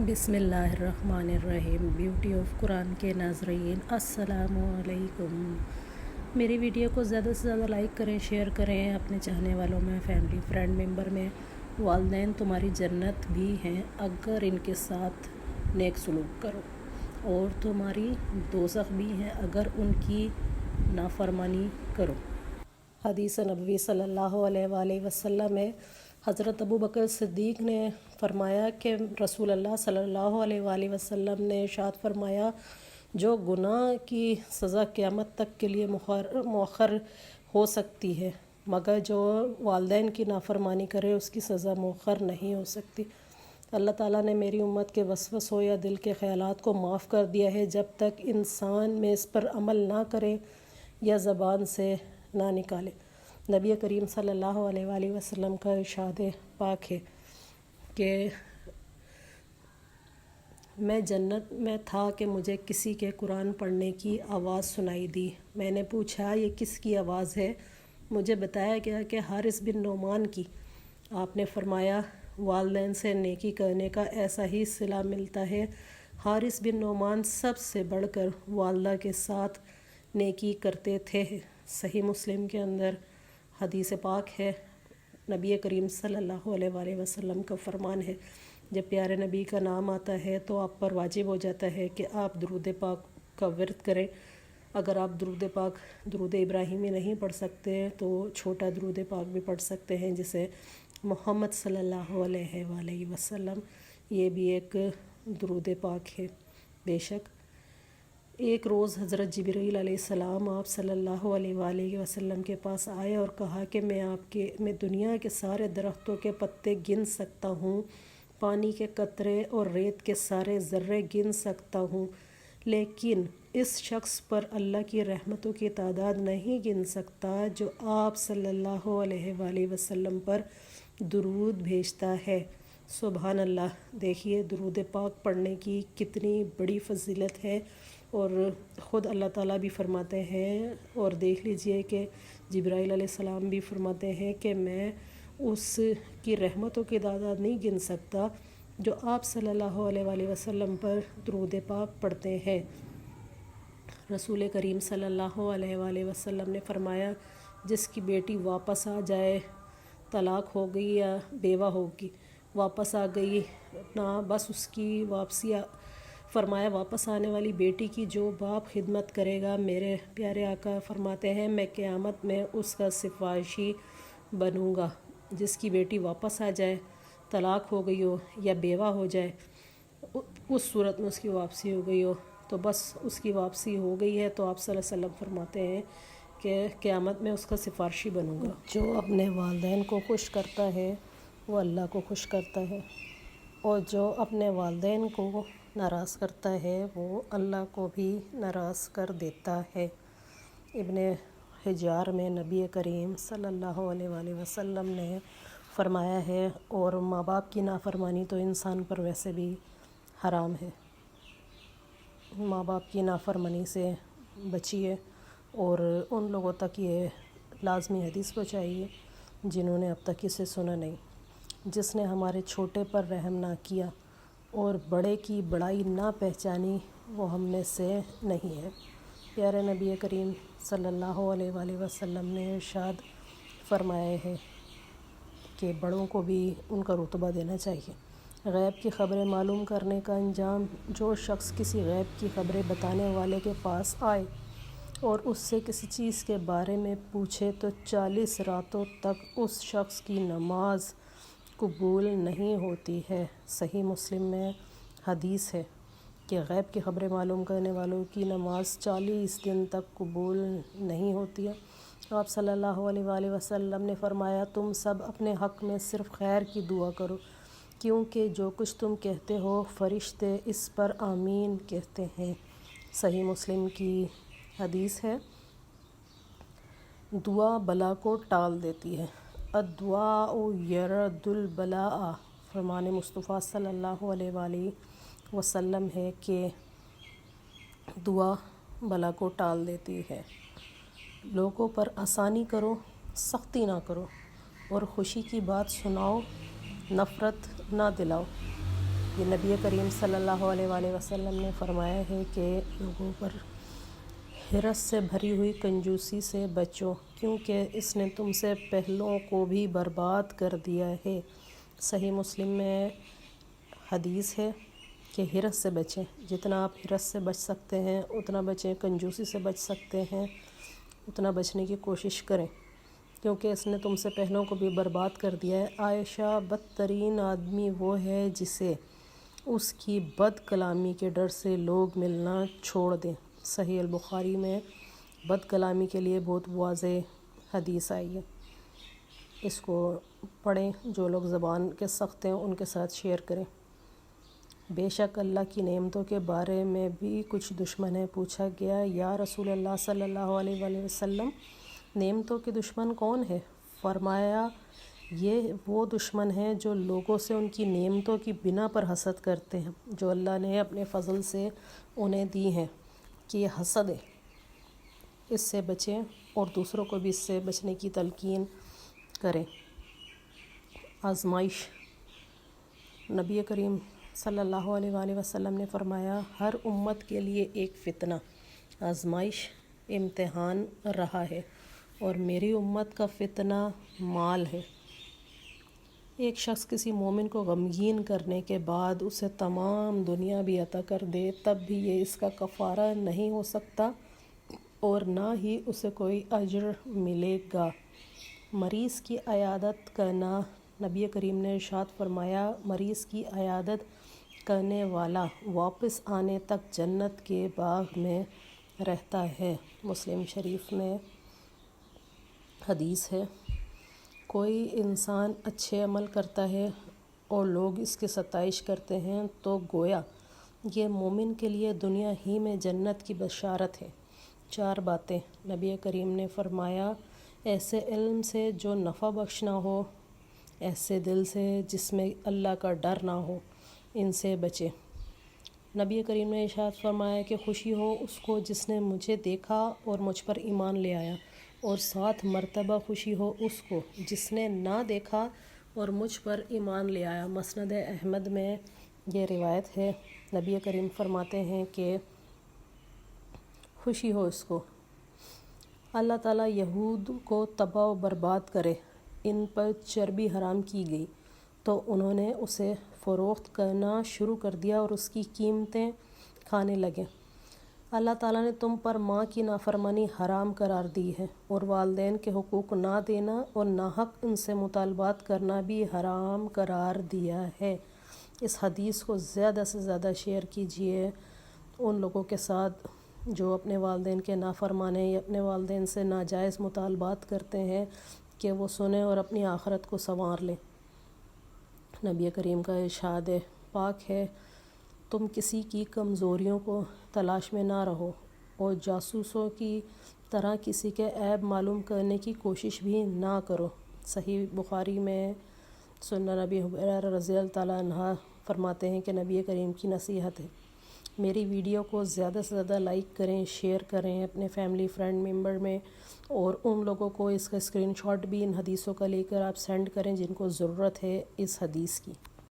بسم اللہ الرحمن الرحیم۔ بیوٹی آف قرآن کے ناظرین السلام علیکم۔ میری ویڈیو کو زیادہ سے زیادہ لائک کریں، شیئر کریں اپنے چاہنے والوں میں، فیملی فرینڈ ممبر میں۔ والدین تمہاری جنت بھی ہیں اگر ان کے ساتھ نیک سلوک کرو، اور تمہاری دوزخ بھی ہیں اگر ان کی نافرمانی کرو۔ حدیث نبوی صلی اللہ علیہ وآلہ وسلم میں حضرت ابو بکر صدیق نے فرمایا کہ رسول اللہ صلی اللہ علیہ وآلہ وسلم نے ارشاد فرمایا، جو گناہ کی سزا قیامت تک کے لیے مؤخر ہو سکتی ہے، مگر جو والدین کی نافرمانی کرے اس کی سزا مؤخر نہیں ہو سکتی۔ اللہ تعالیٰ نے میری امت کے وسوسوں یا دل کے خیالات کو معاف کر دیا ہے جب تک انسان میں اس پر عمل نہ کرے یا زبان سے نہ نکالے۔ نبی کریم صلی اللہ علیہ وآلہ وسلم کا ارشاد پاک ہے کہ میں جنت میں تھا کہ مجھے کسی کے قرآن پڑھنے کی آواز سنائی دی۔ میں نے پوچھا یہ کس کی آواز ہے؟ مجھے بتایا گیا کہ حارث بن نعمان کی۔ آپ نے فرمایا، والدین سے نیکی کرنے کا ایسا ہی صلہ ملتا ہے۔ حارث بن نعمان سب سے بڑھ کر والدہ کے ساتھ نیکی کرتے تھے۔ صحیح مسلم کے اندر حدیث پاک ہے، نبی کریم صلی اللہ علیہ وآلہ وسلم کا فرمان ہے، جب پیارے نبی کا نام آتا ہے تو آپ پر واجب ہو جاتا ہے کہ آپ درود پاک کا ورد کریں۔ اگر آپ درود ابراہیمی نہیں پڑھ سکتے تو چھوٹا درود پاک بھی پڑھ سکتے ہیں، جسے محمد صلی اللہ علیہ وآلہ وسلم، یہ بھی ایک درود پاک ہے۔ بے شک ایک روز حضرت جبرائیل علیہ السلام آپ صلی اللہ علیہ وآلہ وسلم کے پاس آئے اور کہا کہ میں دنیا کے سارے درختوں کے پتے گن سکتا ہوں، پانی کے قطرے اور ریت کے سارے ذرے گن سکتا ہوں، لیکن اس شخص پر اللہ کی رحمتوں کی تعداد نہیں گن سکتا جو آپ صلی اللہ علیہ وآلہ وسلم پر درود بھیجتا ہے۔ سبحان اللہ! دیکھیے درود پاک پڑھنے کی کتنی بڑی فضیلت ہے، اور خود اللہ تعالیٰ بھی فرماتے ہیں، اور دیکھ لیجئے کہ جبرائیل علیہ السلام بھی فرماتے ہیں کہ میں اس کی رحمتوں کی تعداد نہیں گن سکتا جو آپ صلی اللہ علیہ وآلہ وسلم پر درود پاک پڑھتے ہیں۔ رسول کریم صلی اللہ علیہ وآلہ وسلم نے فرمایا، جس کی بیٹی واپس آ جائے، طلاق ہو گئی یا بیوہ ہوگی، واپس آ گئی بس اس کی واپسی فرمایا واپس آنے والی بیٹی کی جو باپ خدمت کرے گا، میرے پیارے آقا فرماتے ہیں میں قیامت میں اس کا سفارشی بنوں گا۔ جس کی بیٹی واپس آ جائے، طلاق ہو گئی ہو یا بیوہ ہو جائے، اس صورت میں اس کی واپسی ہو گئی ہو تو بس اس کی واپسی ہو گئی ہے، تو آپ صلی اللہ علیہ وسلم فرماتے ہیں کہ قیامت میں اس کا سفارشی بنوں گا۔ جو اپنے والدین کو خوش کرتا ہے وہ اللہ کو خوش کرتا ہے، اور جو اپنے والدین کو ناراض کرتا ہے وہ اللہ کو بھی ناراض کر دیتا ہے۔ ابن حجار میں نبی کریم صلی اللہ علیہ وآلہ وسلم نے فرمایا ہے، اور ماں باپ کی نافرمانی تو انسان پر ویسے بھی حرام ہے۔ ماں باپ کی نافرمانی سے بچیے، اور ان لوگوں تک یہ لازمی حدیث پہنچائیے جنہوں نے اب تک اسے سنا نہیں۔ جس نے ہمارے چھوٹے پر رحم نہ کیا اور بڑے کی بڑائی نہ پہچانی وہ ہم میں سے نہیں ہے۔ پیارے نبی کریم صلی اللہ علیہ وآلہ وسلم نے ارشاد فرمایا ہے کہ بڑوں کو بھی ان کا رتبہ دینا چاہیے۔ غیب کی خبریں معلوم کرنے کا انجام، جو شخص کسی غیب کی خبریں بتانے والے کے پاس آئے اور اس سے کسی چیز کے بارے میں پوچھے تو 40 راتوں تک اس شخص کی نماز قبول نہیں ہوتی ہے۔ صحیح مسلم میں حدیث ہے کہ غیب کی خبریں معلوم کرنے والوں کی نماز 40 دن تک قبول نہیں ہوتی ہے۔ آپ صلی اللہ علیہ وآلہ وسلم نے فرمایا، تم سب اپنے حق میں صرف خیر کی دعا کرو، کیونکہ جو کچھ تم کہتے ہو فرشتے اس پر آمین کہتے ہیں۔ صحیح مسلم کی حدیث ہے، دعا بلا کو ٹال دیتی ہے۔ الدعاء یرد البلاء، فرمان مصطفیٰ صلی اللہ علیہ وآلہ وسلم ہے کہ دعا بلا کو ٹال دیتی ہے۔ لوگوں پر آسانی کرو، سختی نہ کرو، اور خوشی کی بات سناؤ، نفرت نہ دلاؤ۔ یہ نبی کریم صلی اللہ علیہ وآلہ وسلم نے فرمایا ہے کہ لوگوں پر حرص سے بھری ہوئی کنجوسی سے بچو، کیونکہ اس نے تم سے پہلوں کو بھی برباد کر دیا ہے۔ صحیح مسلم میں حدیث ہے کہ حرص سے بچیں، جتنا آپ حرص سے بچ سکتے ہیں اتنا بچیں، کنجوسی سے بچ سکتے ہیں اتنا بچنے کی کوشش کریں، کیونکہ اس نے تم سے پہلوں کو بھی برباد کر دیا ہے۔ عائشہ، بدترین آدمی وہ ہے جسے اس کی بد کلامی کے ڈر سے لوگ ملنا چھوڑ دیں۔ صحیح البخاری میں بد کلامی کے لیے بہت واضح حدیث آئی ہے، اس کو پڑھیں، جو لوگ زبان کے سخت ہیں ان کے ساتھ شیئر کریں۔ بے شک اللہ کی نعمتوں کے بارے میں بھی کچھ دشمن ہیں۔ پوچھا گیا، یا رسول اللہ صلی اللہ علیہ وآلہ وسلم، نعمتوں کے دشمن کون ہے؟ فرمایا، یہ وہ دشمن ہیں جو لوگوں سے ان کی نعمتوں کی بنا پر حسد کرتے ہیں، جو اللہ نے اپنے فضل سے انہیں دی ہیں، کہ یہ حسد ہے، اس سے بچیں اور دوسروں کو بھی اس سے بچنے کی تلقین کریں۔ آزمائش، نبی کریم صلی اللہ علیہ وآلہ وسلم نے فرمایا، ہر امت کے لیے ایک فتنہ، آزمائش، امتحان رہا ہے، اور میری امت کا فتنہ مال ہے۔ ایک شخص کسی مومن کو غمگین کرنے کے بعد اسے تمام دنیا بھی عطا کر دے، تب بھی یہ اس کا کفارہ نہیں ہو سکتا اور نہ ہی اسے کوئی اجر ملے گا۔ مریض کی عیادت کرنا، نبی کریم نے ارشاد فرمایا، مریض کی عیادت کرنے والا واپس آنے تک جنت کے باغ میں رہتا ہے۔ مسلم شریف میں حدیث ہے، کوئی انسان اچھے عمل کرتا ہے اور لوگ اس کی ستائش کرتے ہیں تو گویا یہ مومن کے لیے دنیا ہی میں جنت کی بشارت ہے۔ 4 باتیں نبی کریم نے فرمایا، ایسے علم سے جو نفع بخش نہ ہو، ایسے دل سے جس میں اللہ کا ڈر نہ ہو، ان سے بچے۔ نبی کریم نے ارشاد فرمایا کہ خوشی ہو اس کو جس نے مجھے دیکھا اور مجھ پر ایمان لے آیا، اور 7 مرتبہ خوشی ہو اس کو جس نے نہ دیکھا اور مجھ پر ایمان لے آیا۔ مسند احمد میں یہ روایت ہے، نبی کریم فرماتے ہیں کہ خوشی ہو اس کو، اللہ تعالیٰ یہود کو تباہ و برباد کرے، ان پر چربی حرام کی گئی تو انہوں نے اسے فروخت کرنا شروع کر دیا اور اس کی قیمتیں کھانے لگے۔ اللہ تعالیٰ نے تم پر ماں کی نافرمانی حرام قرار دی ہے، اور والدین کے حقوق نہ دینا اور ناحق ان سے مطالبات کرنا بھی حرام قرار دیا ہے۔ اس حدیث کو زیادہ سے زیادہ شیئر کیجئے ان لوگوں کے ساتھ جو اپنے والدین کے نافرمان ہیں یا اپنے والدین سے ناجائز مطالبات کرتے ہیں، کہ وہ سنیں اور اپنی آخرت کو سنوار لیں۔ نبی کریم کا ارشاد پاک ہے، تم کسی کی کمزوریوں کو تلاش میں نہ رہو اور جاسوسوں کی طرح کسی کے عیب معلوم کرنے کی کوشش بھی نہ کرو۔ صحیح بخاری میں سنن ابی ہریرہ رضی اللہ تعالیٰ عنہ فرماتے ہیں کہ نبی کریم کی نصیحت ہے، میری ویڈیو کو زیادہ سے زیادہ لائک کریں، شیئر کریں اپنے فیملی فرینڈ ممبر میں، اور ان لوگوں کو اس کا اسکرین شاٹ بھی ان حدیثوں کا لے کر آپ سینڈ کریں جن کو ضرورت ہے اس حدیث کی۔